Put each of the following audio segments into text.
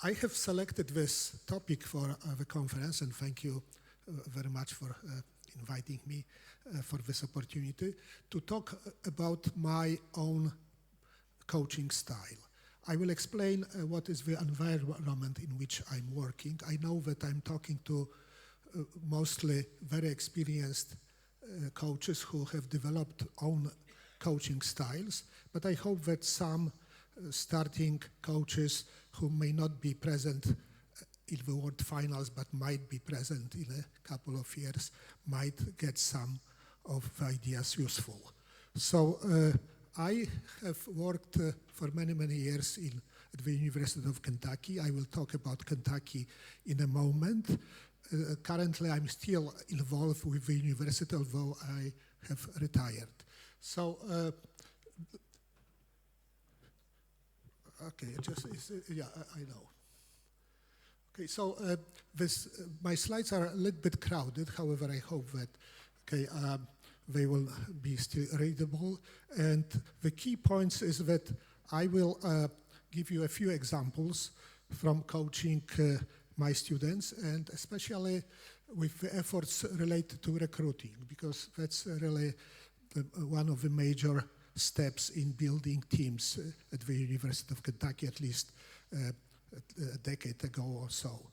I have selected this topic for the conference, and thank you very much for inviting me for this opportunity to talk about my own coaching style. I will explain what is the environment in which I'm working. I know that I'm talking to mostly very experienced coaches who have developed own coaching styles, but I hope that some starting coaches who may not be present in the World Finals but might be present in a couple of years might get some of the ideas useful. So I have worked for many, many years at the University of Kentucky. I will talk about Kentucky in a moment. Currently, I'm still involved with the university, although I have retired. So, okay, yeah, I know. Okay, so my slides are a little bit crowded. However, I hope that they will be still readable. And the key points is that I will give you a few examples from coaching my students, and especially with the efforts related to recruiting, because that's really one of the major steps in building teams at the University of Kentucky, at least a decade ago or so.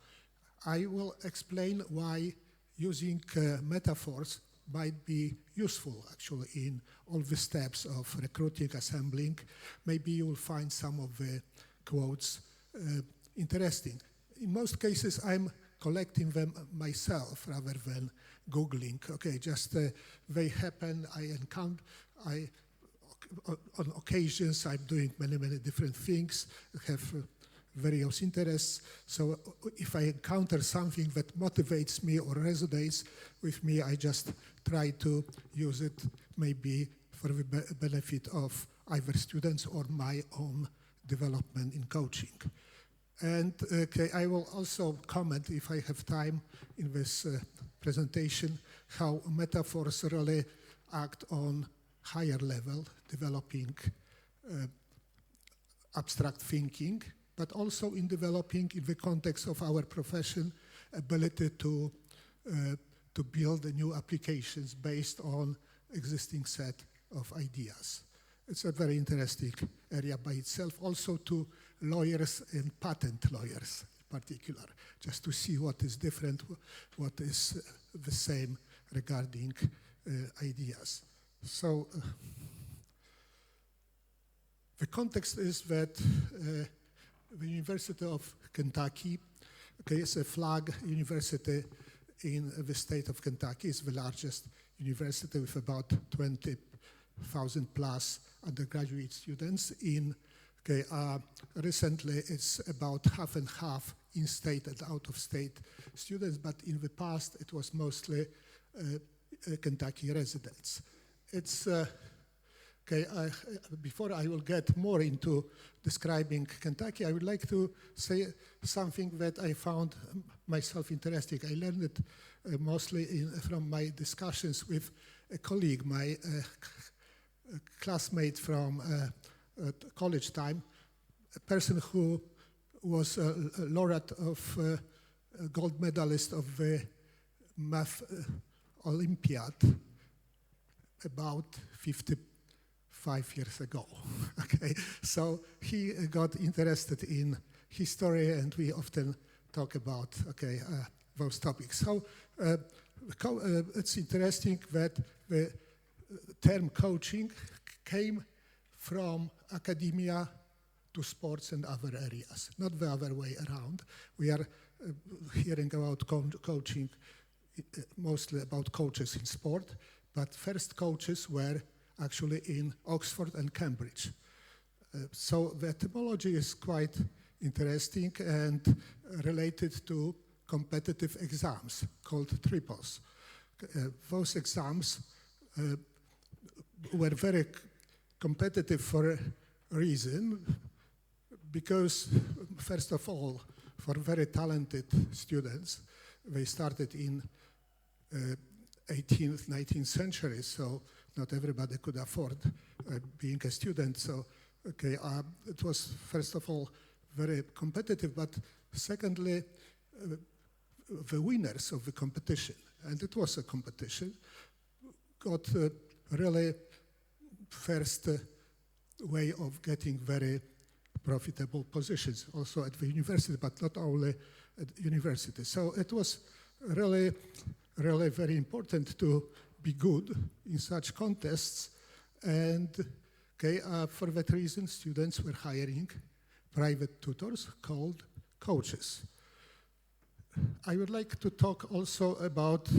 I will explain why using metaphors might be useful actually in all the steps of recruiting, assembling. Maybe you will find some of the quotes interesting. In most cases, I'm collecting them myself rather than Googling. Okay, just they happen, on occasions I'm doing many, many different things, have various interests. So if I encounter something that motivates me or resonates with me, I just try to use it maybe for the benefit of either students or my own development in coaching. And I will also comment, if I have time in this presentation, how metaphors really act on higher level, developing abstract thinking, but also in developing, in the context of our profession, ability to build new applications based on existing set of ideas. It's a very interesting area by itself, also to lawyers and patent lawyers in particular, just to see what is different, what is the same regarding ideas. So the context is that the University of Kentucky is a flag university in the state of Kentucky. It's the largest university with about 20,000 plus undergraduate students. Recently, it's about half and half in-state and out-of-state students, but in the past, it was mostly Kentucky residents. It's before I will get more into describing Kentucky, I would like to say something that I found myself interesting. I learned it mostly from my discussions with a colleague, my classmate from college time, a person who was a laureate of gold medalist of the math Olympiad about 55 years ago. Okay, so he got interested in history, and we often talk about those topics. So it's interesting that the term coaching came from academia to sports and other areas, not the other way around. We are hearing about coaching, mostly about coaches in sport, but first coaches were actually in Oxford and Cambridge. So the etymology is quite interesting and related to competitive exams called tripos. Those exams were very competitive for a reason, because first of all, for very talented students, they started in 18th, 19th century, so not everybody could afford being a student. So, it was first of all very competitive, but secondly, the winners of the competition, and it was a competition, got really first way of getting very profitable positions also at the university, but not only at university. So it was really very important to be good in such contests, and for that reason students were hiring private tutors called coaches. I would like to talk also about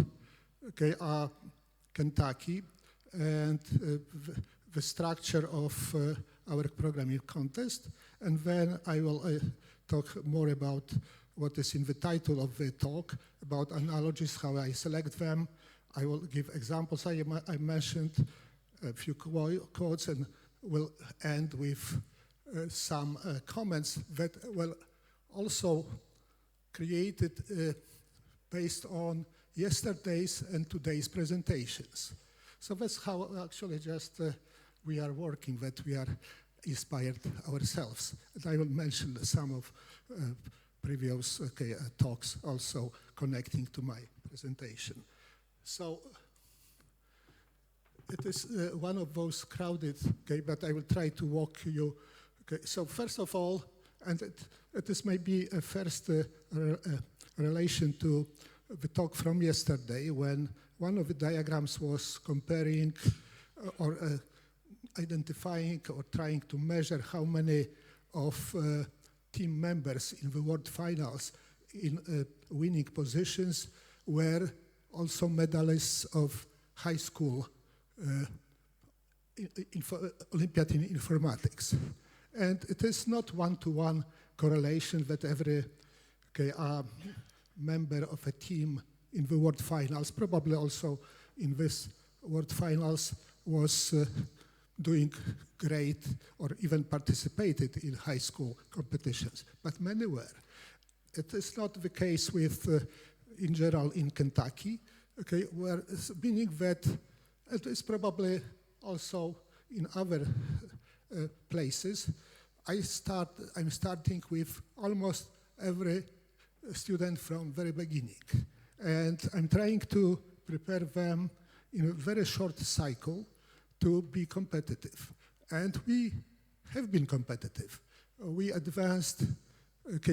Kentucky and the structure of our programming contest, and then I will talk more about what is in the title of the talk, about analogies, how I select them. I will give examples. I mentioned a few quotes, and will end with some comments that were also created based on yesterday's and today's presentations. So that's how actually just we are working, that we are inspired ourselves. And I will mention some of previous talks also connecting to my presentation. So it is one of those crowded, but I will try to walk you. So first of all, and it is maybe a first relation to the talk from yesterday, when one of the diagrams was comparing or identifying or trying to measure how many of team members in the world finals in winning positions were also medalists of high school Olympiad in informatics. And it is not one-to-one correlation that every member of a team in the world finals, probably also in this world finals, was doing great or even participated in high school competitions, but many were. It is not the case with, in general, in Kentucky, where meaning that it is probably also in other places. I'm starting with almost every student from very beginning, and I'm trying to prepare them in a very short cycle to be competitive. And we have been competitive. We advanced,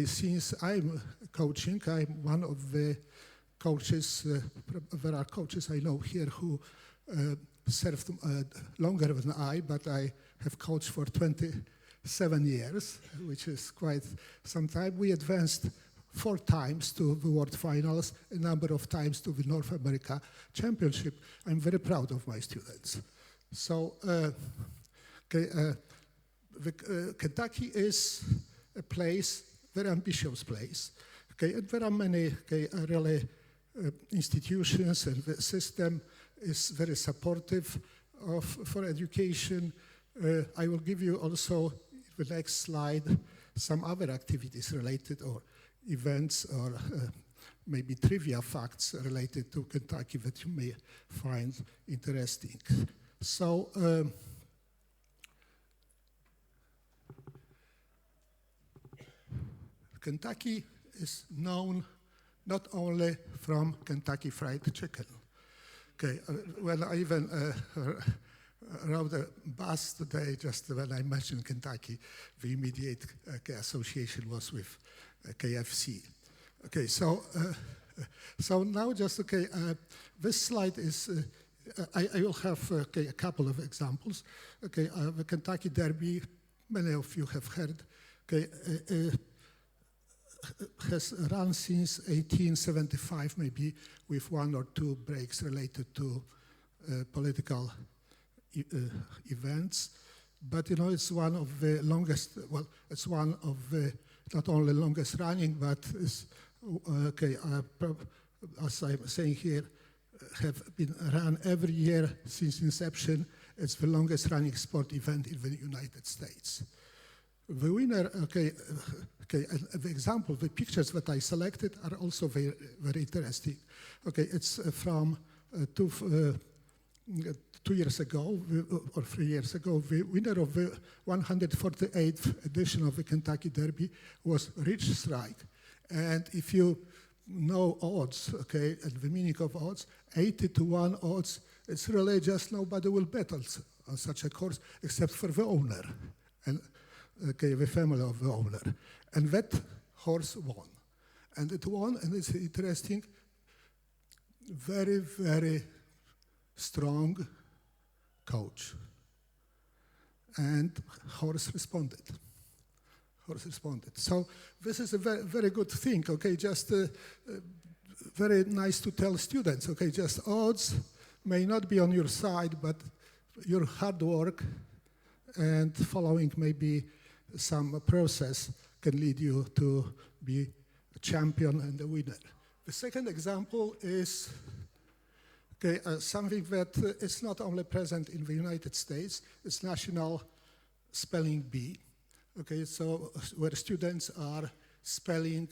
since I'm coaching, I'm one of the coaches, there are coaches I know here who served longer than I, but I have coached for 27 years, which is quite some time. We advanced 4 times to the world finals, a number of times to the North America Championship. I'm very proud of my students. So Kentucky is a place, very ambitious place. And there are many really institutions, and the system is very supportive for education. I will give you also, in the next slide, some other activities related or events or maybe trivia facts related to Kentucky that you may find interesting. So Kentucky is known not only from Kentucky Fried Chicken. Well, I even rode a bus today just when I mentioned Kentucky. The immediate association was with KFC. So now just this slide is. I will have a couple of examples. The Kentucky Derby, many of you have heard, has run since 1875, maybe with 1 or 2 breaks related to political events. But it's one of the longest, well, it's one of the not only longest running, but is, as I'm saying here, have been run every year since inception. It's the longest running sport event in the United States. The winner, the example, the pictures that I selected are also very, very interesting. It's from 2 2 years ago, or 3 years ago, the winner of the 148th edition of the Kentucky Derby was Rich Strike. And if you know odds, okay, and the meaning of odds, 80-1 odds, it's really just nobody will bet on such a course except for the owner, and okay, the family of the owner. And that horse won. And it won, and it's interesting, very, very strong coach. And horse responded. Horse responded. So this is a very, very good thing, okay, just very nice to tell students, okay, just odds may not be on your side, but your hard work and following maybe some process can lead you to be a champion and a winner. The second example is okay, something that is not only present in the United States, it's National Spelling Bee. Okay, so where students are spelling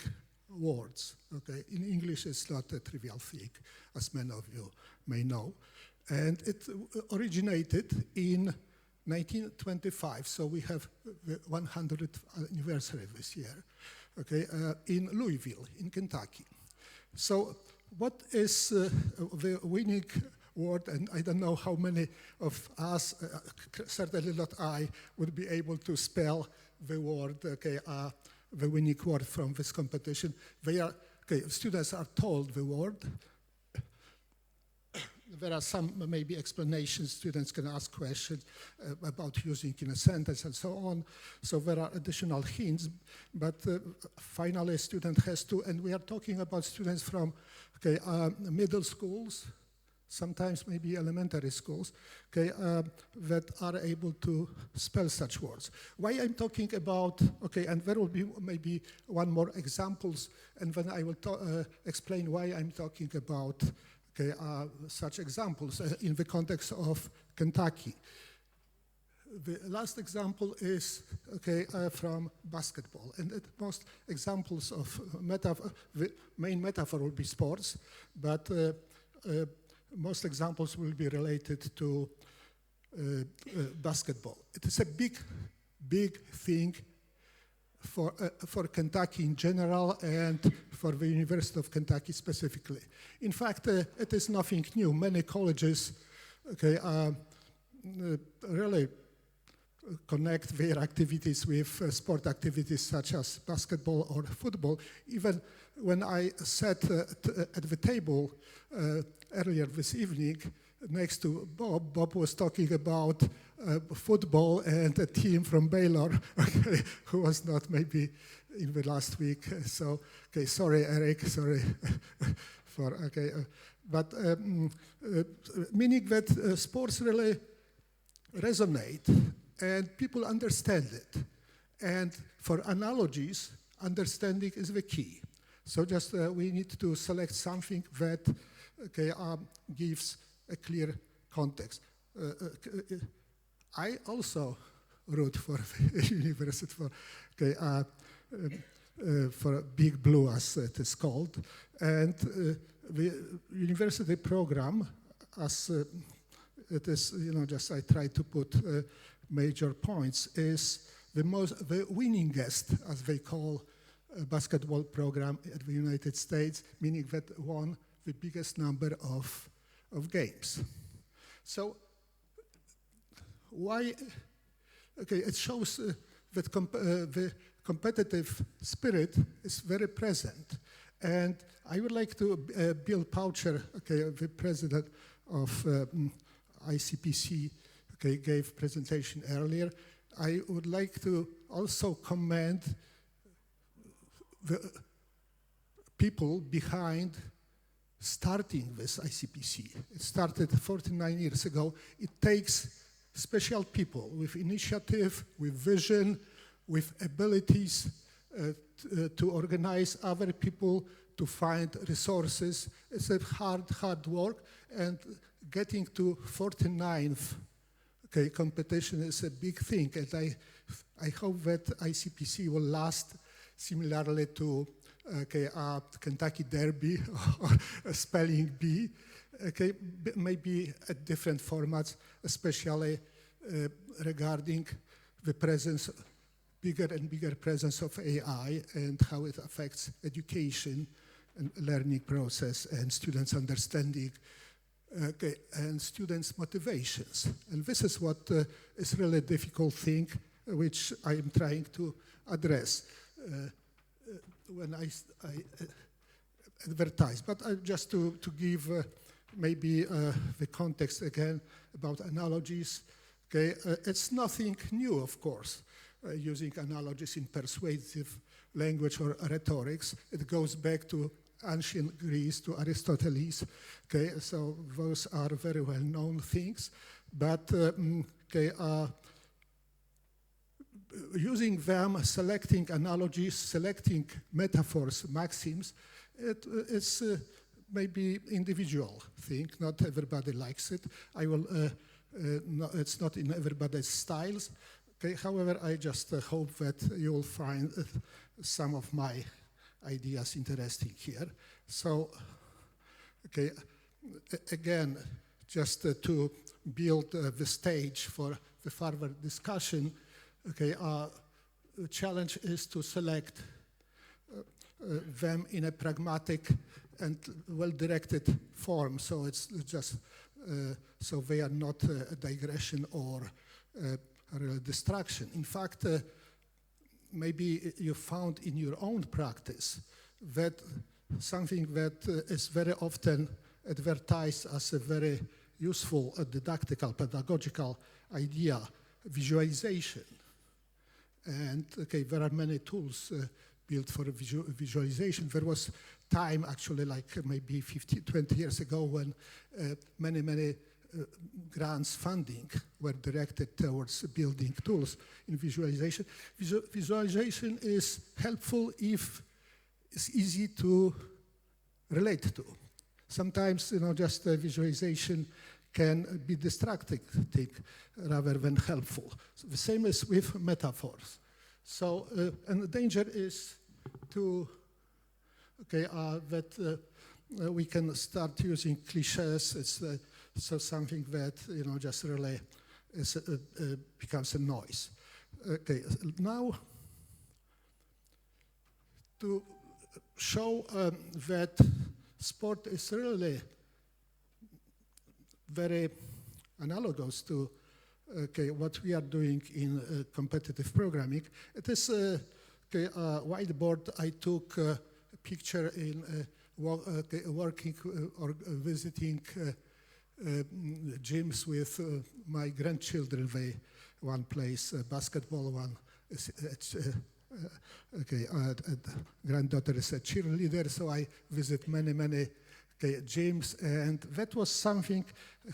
words. Okay, in English it's not a trivial thing, as many of you may know. And it originated in 1925, so we have the 100th anniversary this year, okay, in Louisville, in Kentucky. So what is the winning word, and I don't know how many of us, certainly not I, would be able to spell the word, okay, the winning word from this competition. They are, okay, students are told the word. There are some maybe explanations, students can ask questions about using in a sentence and so on. So there are additional hints, but finally a student has to, and we are talking about students from okay, middle schools, sometimes maybe elementary schools, okay, that are able to spell such words. Why I'm talking about, okay, and there will be maybe one more examples, and then I will explain why I'm talking about okay, such examples in the context of Kentucky. The last example is okay, from basketball, and most examples of the main metaphor will be sports, but most examples will be related to basketball. It is a big, big thing for Kentucky in general and for the University of Kentucky specifically. In fact, it is nothing new. Many colleges okay, really connect their activities with sport activities such as basketball or football. Even when I sat at the table earlier this evening next to Bob, Bob was talking about football and a team from Baylor, okay, who was not maybe in the last week. So, okay, sorry, Eric, sorry for, okay. But meaning that sports really resonate and people understand it. And for analogies, understanding is the key. So just we need to select something that okay, gives a clear context. I also wrote for the university for, okay, for Big Blue, as it is called. And the university program, as it is, you know, just I try to put major points, is the winningest, as they call, basketball program at the United States, meaning that won the biggest number of games. So why, okay, it shows that the competitive spirit is very present. And I would like to, Bill Poucher, okay, the president of ICPC, okay, gave presentation earlier. I would like to also commend the people behind starting this ICPC. It started 49 years ago. It takes special people with initiative, with vision, with abilities to organize other people, to find resources. It's a hard work, and getting to 49th okay, competition is a big thing, and I hope that ICPC will last similarly to okay, Kentucky Derby or spelling bee, okay, maybe at different formats, especially regarding the presence, bigger and bigger presence of AI and how it affects education and learning process and students' understanding, okay, and students' motivations. And this is what is really a difficult thing, which I am trying to address when I advertise. But just to give maybe the context again about analogies, okay, it's nothing new, of course, using analogies in persuasive language or rhetorics. It goes back to ancient Greece, to Aristotle. Okay, so those are very well-known things. But okay, using them, selecting analogies, selecting metaphors, maxims, it's maybe individual thing. Not everybody likes it. It's not in everybody's styles. Okay, however, I just hope that you will find some of my ideas interesting here. So, okay, again, just to build the stage for the further discussion, okay, the challenge is to select them in a pragmatic and well-directed form, so it's just so they are not a digression or a real distraction. In fact, maybe you found in your own practice that something that is very often advertised as a very useful, didactical, pedagogical idea, visualization. And okay, there are many tools built for visualization. There was time actually like maybe 20 years ago when many grants funding were directed towards building tools in visualization. Visualization is helpful if it's easy to relate to. Sometimes, just visualization can be distracting rather than helpful. So the same is with metaphors. So, and the danger is to, okay, that we can start using cliches. It's so something that, just really is, becomes a noise. Okay, now to show that sport is really very analogous to what we are doing in competitive programming. It is a whiteboard. I took a picture in working or visiting gyms with my grandchildren. One plays basketball, one is granddaughter is a cheerleader, so I visit many gyms, and that was something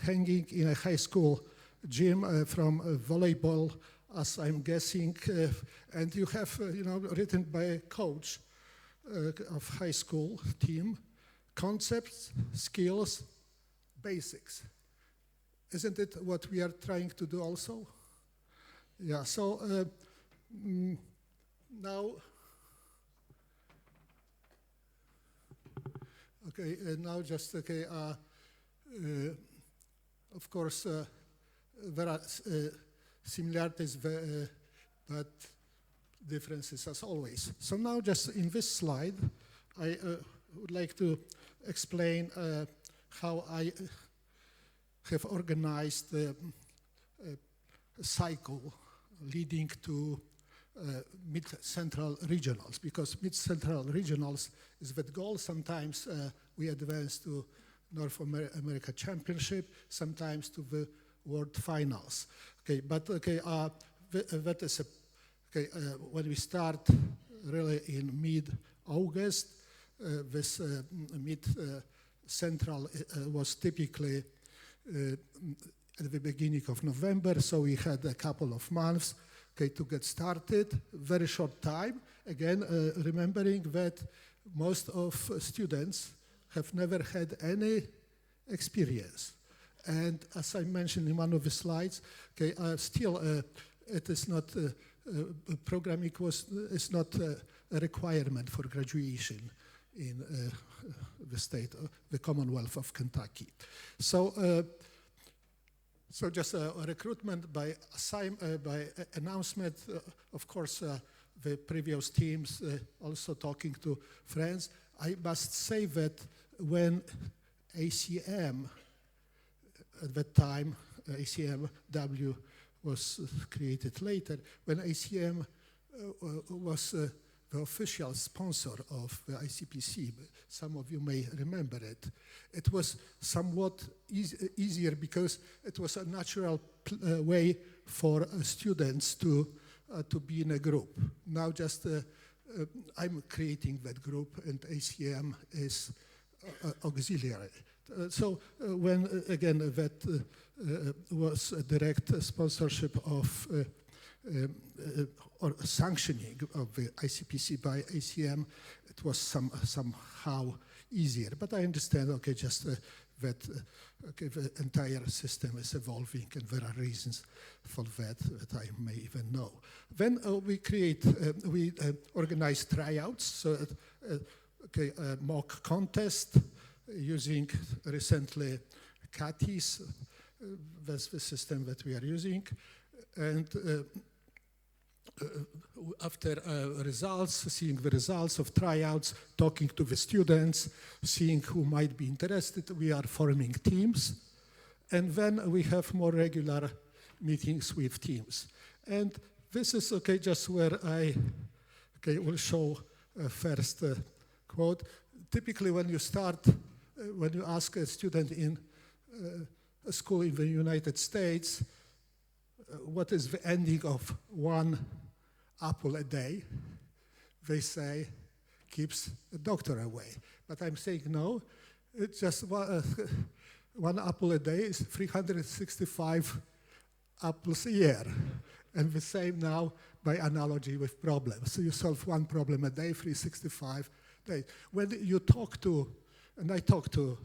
hanging in a high school gym from volleyball, as I'm guessing, and you have written by a coach of high school team, concepts, skills, basics. Isn't it what we are trying to do also? Yeah, so now, now just, of course, there are similarities, but differences as always. So now just in this slide, I would like to explain how I have organized a cycle leading to mid-central regionals, because mid-central regionals is the goal. Sometimes we advance to North America Championship, sometimes to the World Finals. Okay, but that is when we start really in mid-August. This mid-central was typically at the beginning of November, so we had a couple of months to get started, very short time. Again, remembering that most of students have never had any experience. And as I mentioned in one of the slides, still it is not, programming is not a requirement for graduation in the state, the Commonwealth of Kentucky. So, so just a recruitment by announcement, of course, the previous teams also talking to friends. I must say that when ACM, at that time, ACMW was created later, when ACM was the official sponsor of the ICPC, some of you may remember it. It was somewhat easier because it was a natural way for students to be in a group. Now just I'm creating that group and ACM is auxiliary. So when again that was a direct sponsorship of or sanctioning of the ICPC by ACM, it was somehow easier. But I understand, okay, just that okay, the entire system is evolving, and there are reasons for that I may even know. Then we organize tryouts, so okay, a mock contest using recently CATIS. That's the system that we are using, and after seeing the results of tryouts, talking to the students, seeing who might be interested, we are forming teams. And then we have more regular meetings with teams. And this is, okay, just where I will show first quote. Typically when you start, when you ask a student in a school in the United States, what is the ending of one apple a day? They say, keeps the doctor away. But I'm saying no, it's just one apple a day is 365 apples a year. And the same now by analogy with problems. So you solve one problem a day, 365 days. When you talk to, and I talk to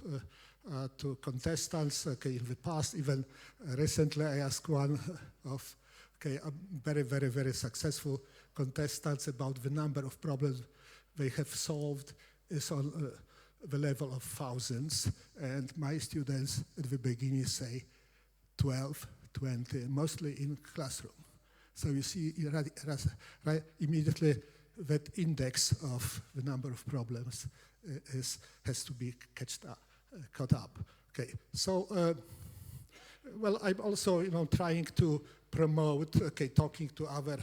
contestants, okay, in the past, even recently I asked one of a very, very, very successful contestants about the number of problems they have solved is on the level of thousands. And my students at the beginning say 12, 20, mostly in classroom. So you see right immediately that index of the number of problems has to be caught up. Okay, so well, I'm also trying to promote, talking to other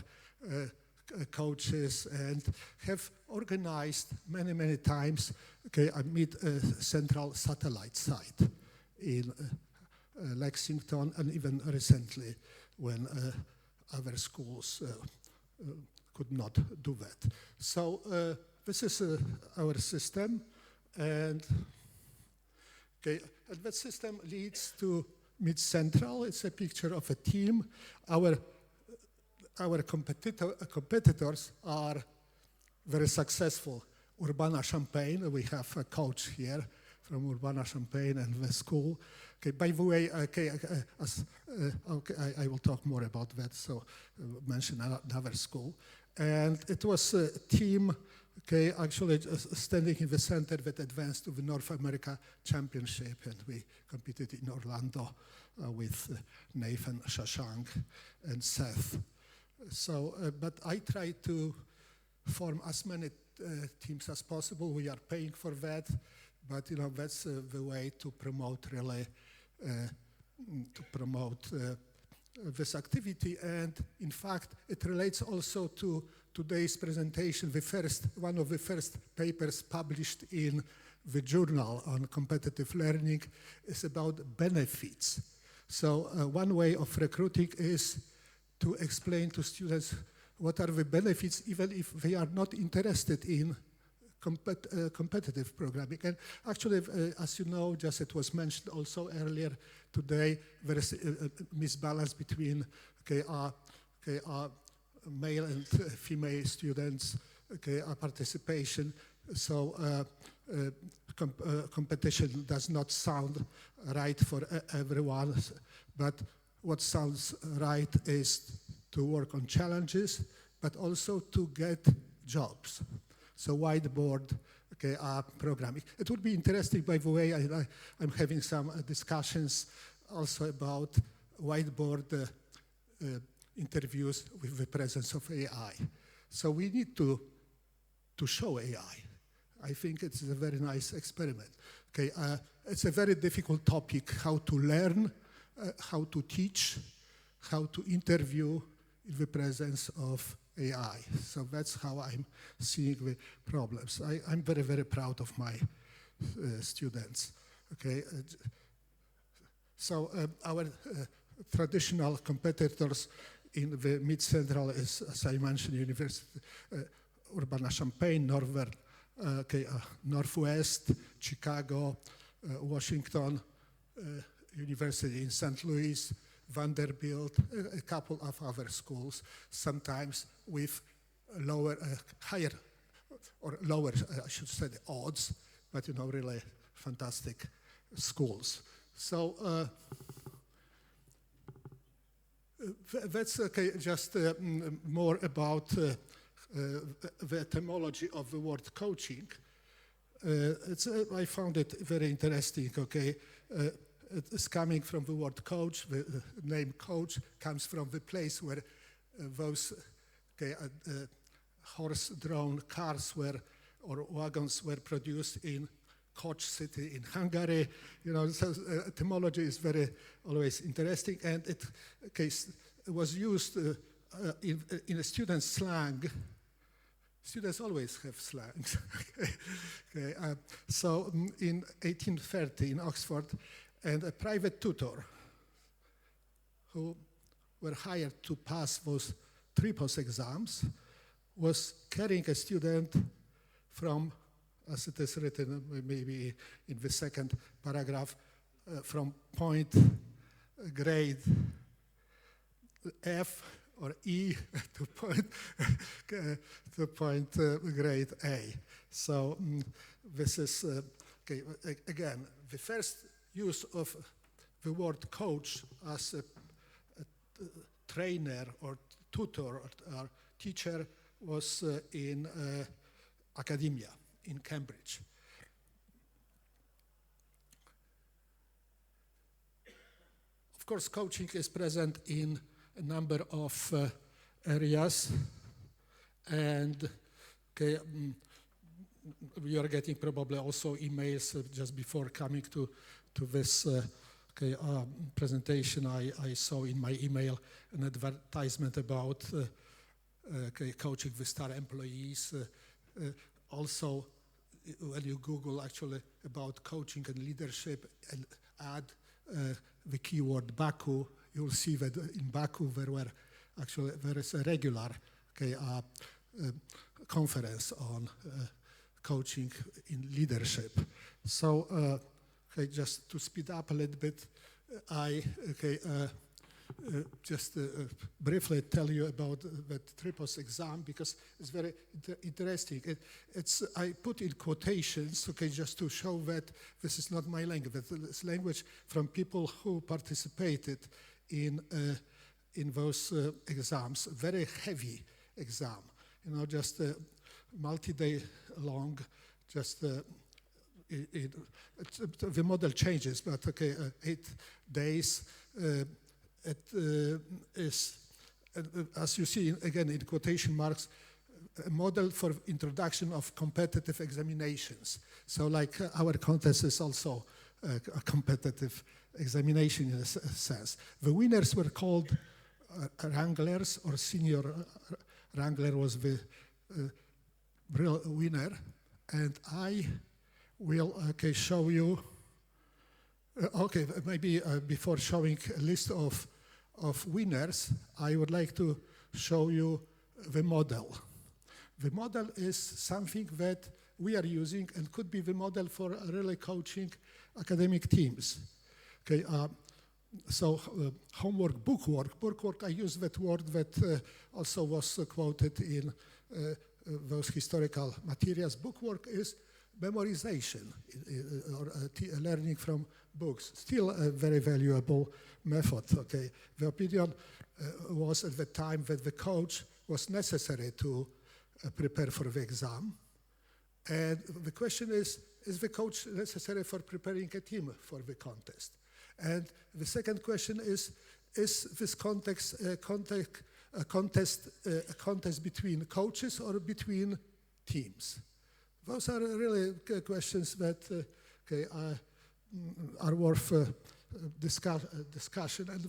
coaches, and have organized many times. I meet a central satellite site in Lexington, and even recently when other schools could not do that. So this is our system, and and that system leads to Mid Central. It's a picture of a team. Our competitors are very successful. Urbana-Champaign, we have a coach here from Urbana-Champaign and the school. By the way, I will talk more about that, so mention another school. And it was a team, actually standing in the center that advanced to the North America Championship, and we competed in Orlando with Nathan, Shashank, and Seth. So, but I try to form as many teams as possible. We are paying for that, but that's the way to promote really, this activity. And in fact, it relates also to today's presentation. One of the first papers published in the journal on competitive learning is about benefits. So one way of recruiting is to explain to students what are the benefits, even if they are not interested in competitive programming. And actually, as you know, just it was mentioned also earlier today, there is a misbalance between male and female students, participation. So competition does not sound right for everyone, but what sounds right is to work on challenges, but also to get jobs. So whiteboard programming. It would be interesting, by the way, I'm having some discussions also about whiteboard interviews with the presence of AI. So we need to show AI. I think it's a very nice experiment. Okay, it's a very difficult topic, how to learn, how to teach, how to interview in the presence of AI. So that's how I'm seeing the problems. I'm very, very proud of my students. Okay, so our traditional competitors in the mid-central is, as I mentioned, University Urbana-Champaign, Northwest, Chicago, Washington, University in St. Louis, Vanderbilt, a couple of other schools, sometimes with higher, or lower, I should say, the odds, but really fantastic schools. So that's just more about the etymology of the word coaching. I found it very interesting, it's coming from the word coach. The name coach comes from the place where those horse-drawn cars or wagons were produced in Koch city in Hungary. So etymology is always interesting, and it was used in a student slang. Students always have slangs. So in 1830 in Oxford, and a private tutor who were hired to pass those tripos exams was carrying a student from, as it is written maybe in the second paragraph, from point grade F or E to point grade A. So this is, again, the first use of the word coach as a trainer or tutor or teacher was in academia in Cambridge. Of course, coaching is present in a number of areas, and we are getting probably also emails just before coming to this presentation. I saw in my email an advertisement about coaching the star employees. Also, when you Google actually about coaching and leadership and add the keyword Baku, you'll see that in Baku there is a regular conference on coaching in leadership. So just to speed up a little bit, I just briefly tell you about the tripos exam, because it's very interesting. I put in quotations, just to show that this is not my language, that it's language from people who participated in those exams. Very heavy exam, just multi-day long, just the model changes, but 8 days. It is, as you see again in quotation marks, a model for introduction of competitive examinations. So like our contest is also a competitive examination in a sense. The winners were called wranglers, or senior wrangler was the real winner. And I will show you, maybe before showing a list of winners, I would like to show you the model. The model is something that we are using and could be the model for really coaching academic teams. So homework, bookwork, I use that word that also was quoted in those historical materials. Bookwork is memorization or learning from books. Still a very valuable method. The opinion was at the time that the coach was necessary to prepare for the exam. And the question is the coach necessary for preparing a team for the contest? And the second question is this contest a contest between coaches or between teams? Those are really questions that are worth discussion, and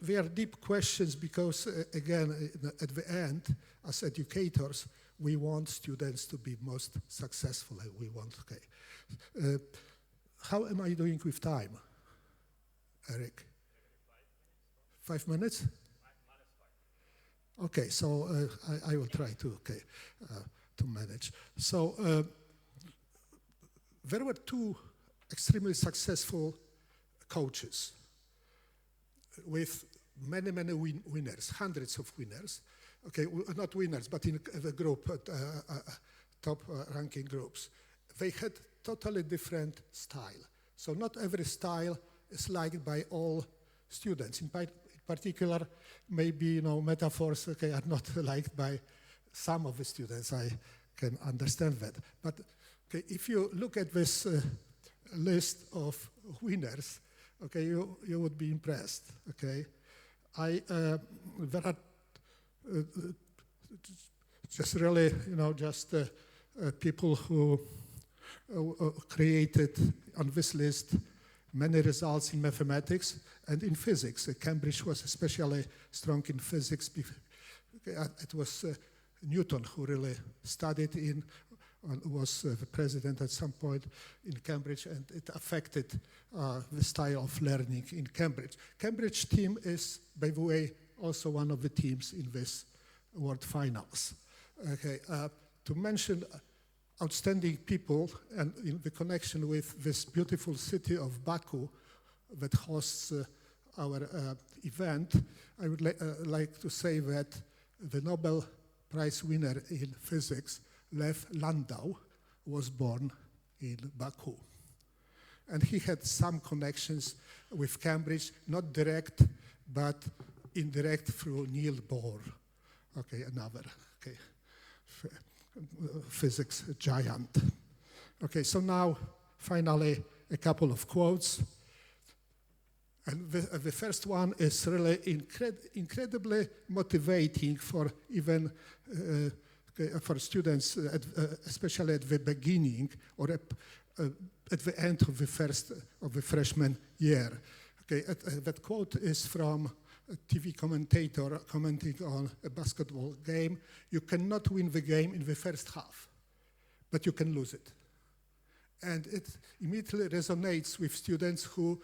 they are deep questions because, again, at the end, as educators, we want students to be most successful. We want, how am I doing with time, Eric? 5 minutes? Okay, so I will try to manage. So there were two extremely successful coaches with many winners, hundreds of winners. Okay, not winners, but in the group, top ranking groups. They had totally different style. So not every style is liked by all students. In particular, maybe metaphors are not liked by some of the students. I can understand that. But if you look at this list of winners, you would be impressed. There are just really, people who created on this list many results in mathematics and in physics. Cambridge was especially strong in physics. It was Newton who really studied and was the president at some point in Cambridge, and it affected the style of learning in Cambridge. Cambridge team is, by the way, also one of the teams in this World Finals. To mention outstanding people and in the connection with this beautiful city of Baku that hosts our event, I would like to say that the Nobel Prize winner in physics, Lev Landau, was born in Baku. And he had some connections with Cambridge, not direct, but indirect through Niels Bohr, another physics giant. So now, finally, a couple of quotes. And the first one is really incredibly motivating for even for students, especially at the beginning or at the end of the freshman year. That quote is from a TV commentator commenting on a basketball game. You cannot win the game in the first half, but you can lose it. And it immediately resonates with students who,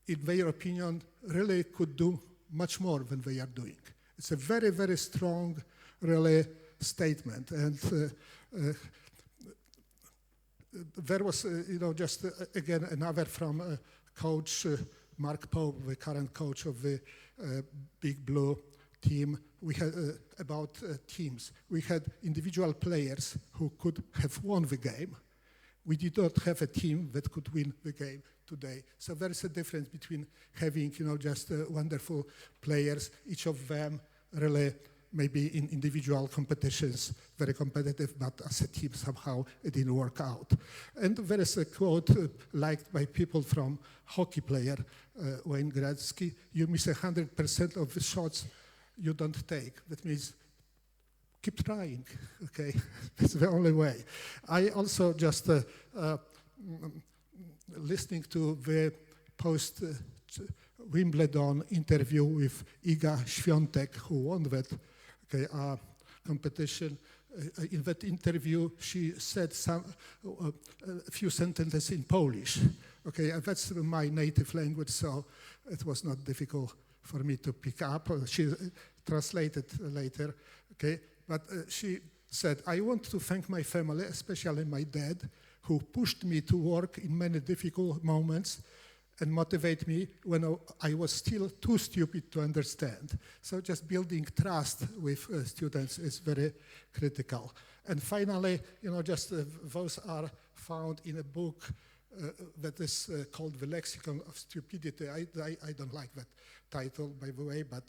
in their opinion, really could do much more than they are doing. It's a very, very strong, really, statement. And there was, just again, another from Coach Mark Pope, the current coach of the Big Blue team. We had about teams. We had individual players who could have won the game. We did not have a team that could win the game today. So there is a difference between having, just wonderful players, each of them really maybe in individual competitions, very competitive, but as a team somehow it didn't work out. And there is a quote liked by people from hockey player Wayne Gretzky: "You miss 100% of the shots you don't take." That means keep trying, That's the only way. I also just listening to the post-Wimbledon interview with Iga Świątek, who won that competition. In that interview, she said a few sentences in Polish. That's my native language, so it was not difficult for me to pick up. She translated later, But she said, "I want to thank my family, especially my dad, who pushed me to work in many difficult moments and motivate me when I was still too stupid to understand." So just building trust with students is very critical. And finally, those are found in a book that is called The Lexicon of Stupidity. I don't like that title, by the way, but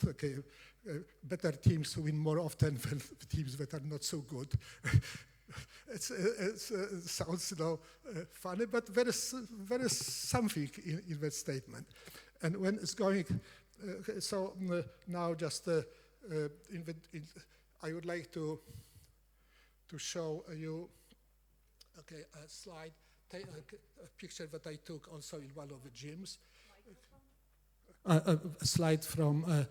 better teams win more often than teams that are not so good. It sounds, funny, but there is something in that statement. And when it's going, now just I would like to show you, a slide, a picture that I took also in one of the gyms. A slide from a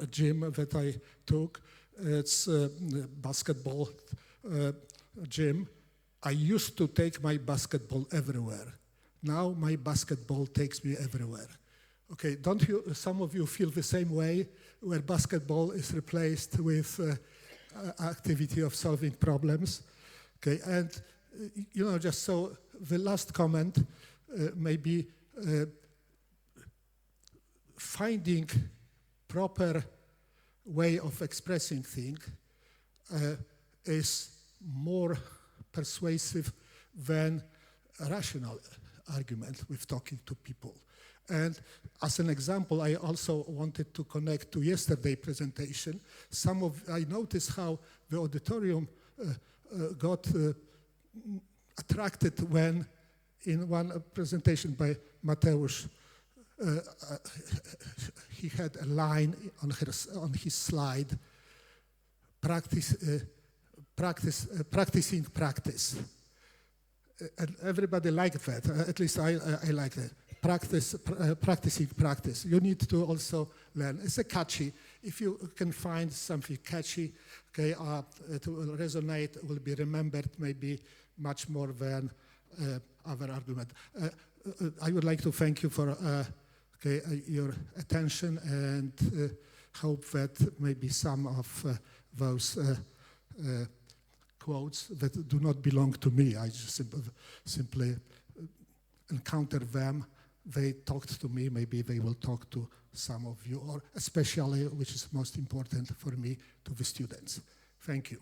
gym that I took. It's a basketball gym. I used to take my basketball everywhere. Now my basketball takes me everywhere. Okay, don't you? Some of you feel the same way, where basketball is replaced with activity of solving problems. Okay, and just so the last comment, maybe finding proper way of expressing things is more persuasive than a rational argument with talking to people. And as an example, I also wanted to connect to yesterday's presentation. I noticed how the auditorium got attracted when in one presentation by Mateusz, he had a line on his slide, practicing practice. And everybody liked that, at least I like it. Practicing practice. You need to also learn. It's a catchy. If you can find something catchy, it will resonate, it will be remembered maybe much more than other argument. I would like to thank you for your attention, and hope that maybe some of those quotes that do not belong to me, I just simply encounter them. They talked to me, maybe they will talk to some of you, or especially, which is most important for me, to the students. Thank you.